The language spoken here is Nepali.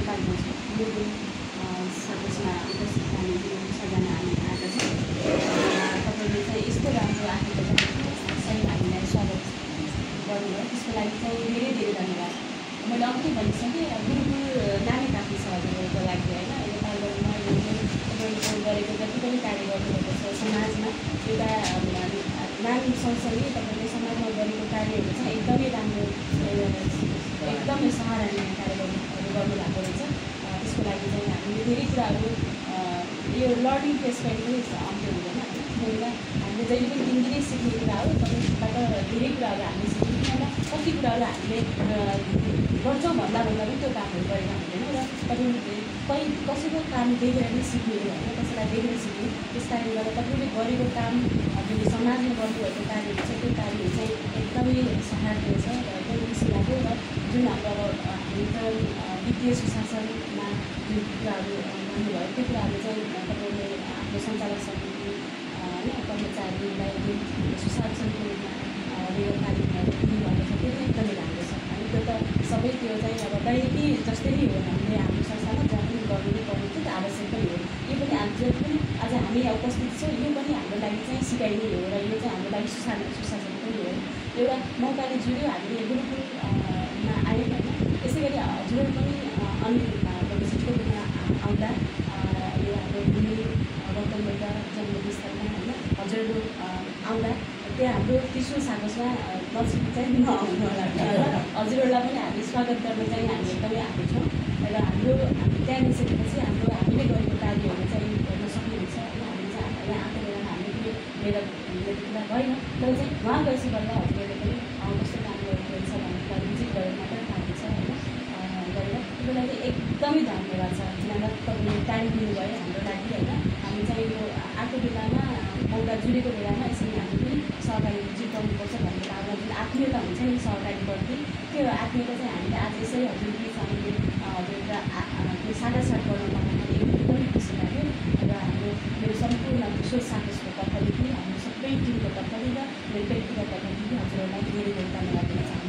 नेपालमा छ यो दिन सदस्यमा उपस्थित हामी 6जना हामी आएका छौँ। तपाईँले चाहिँ यस्तो राम्रो आफूले चाहिँ हामीलाई स्वागत गर्नुभयो त्यसको लागि चाहिँ धेरै धेरै धन्यवाद। मैले अघि भनिसकेँ गुरुकुल नानी काफी छ हजुरहरूको लागि होइन। नेपालभरिमा यो तपाईँले गरेको जति पनि कार्य गर्नुभएको छ समाजमा एउटा नानी सँगसँगै तपाईँले समाजमा गरेको कार्यहरू चाहिँ एकदमै राम्रो एकदमै सराहनीय कार्यहरू गर्नुभएको रहेछ। त्यसको लागि चाहिँ हामीले धेरै कुराहरू यो लर्निङ फेजबाट पनि अन्त्य हुँदैन होइन। हामीले जहिले पनि दिनदिनै सिक्ने कुरा हो। तपाईँबाट धेरै कुराहरू हामीले सिक्यौँ किनभने कति कुराहरू हामीले गर्छौँ भन्दा पनि त्यो कामहरू गरेका हुँदैन र तपाईँले कसैको काम देखेर नै सिक्ने हो होइन, कसैलाई देखेर सिक्ने। त्यस कारणले गर्दा तपाईँले गरेको काम जुन समाजमा गर्नुभएको कार्यहरू छ त्यो कार्यहरू चाहिँ एकदमै सराहनीय छ र एकदमै खुसी लाग्यो। र जुन हाम्रो हामी त वित्तीय सुशासनमा जुन कुराहरू भन्नुभयो त्यो कुराहरू चाहिँ तपाईँले आफ्नो सञ्चालक समिति होइन कर्मचारीलाई जुन सुशासनको रूपमा रेल कार्यक्रमहरू दिनुभएको छ त्यो चाहिँ एकदमै राम्रो छ। अनि त्यो त सबै त्यो चाहिँ अब दैनिकी जस्तै नै हो। हामीले हाम्रो संस्थामा जहाँ पनि गर्नु नै पर्ने त्यो त आवश्यक पनि हो। यो पनि जति पनि आज हामी यहाँ उपस्थित छौँ यो पनि हाम्रो लागि चाहिँ सिकाइ नै हो र यो चाहिँ हाम्रो लागि सुशासन पनि हो। एउटा मौकाले जुड्यो हामीले गुरुकुलमा आयौँ होइन। त्यसै गरी हजुरहरू पनि अन्य भविष्यको रूपमा आउँदा यो हाम्रो भूमि गौतम बुद्ध जन्मस्थलमा होइन हजुरहरू आउँदा त्यहाँ हाम्रो तेस्रो सागसमा नजिक चाहिँ नआउनु होला हजुरहरूलाई पनि हामी स्वागत गर्न चाहिँ हामी एकदमै आएको छौँ। र हाम्रो त्यहाँ निस्केपछि हाम्रो हामीले गरेको कार्यहरू चाहिँ हेर्न सक्नुहुन्छ होइन। हामी चाहिँ यहाँ आएको बेलामा हामीले पनि मेरो कुरा भएन तर चाहिँ उहाँ गएपछि गर्दा हजुरहरूले पनि कस्तो काम गर्नुहुन्छ भन्ने कुरा विजिट गरेर मात्रै थाहा हुन्छ होइन गरेर त्यसको लागि एकदमै धन्यवाद छ। किनभने तपाईँले टाइम दिनुभयो हाम्रो लागि होइन। हामी चाहिँ यो आएको बेलामा मौका जुडेको बेलामा यसरी हामी पनि सहकारी जिताउनुपर्छ भन्ने भावना जुन आत्मीयता हुन्छ नि सहकारीप्रति त्यो आत्मीयता चाहिँ हामीले आज यसरी हजुर बिच हामीले हजुरका त्यो साटासाट गर्न पाउँदाखेरि एकदमै खुसी लाग्यो। र हाम्रो मेरो सम्पूर्ण किशोर सागसको तर्फदेखि हाम्रो सबै टिमको तर्फदेखि र मेरो व्यक्तिगत तर्फदेखि हजुरहरूलाई धेरै धेरै धन्यवाद दिन चाहन्छु।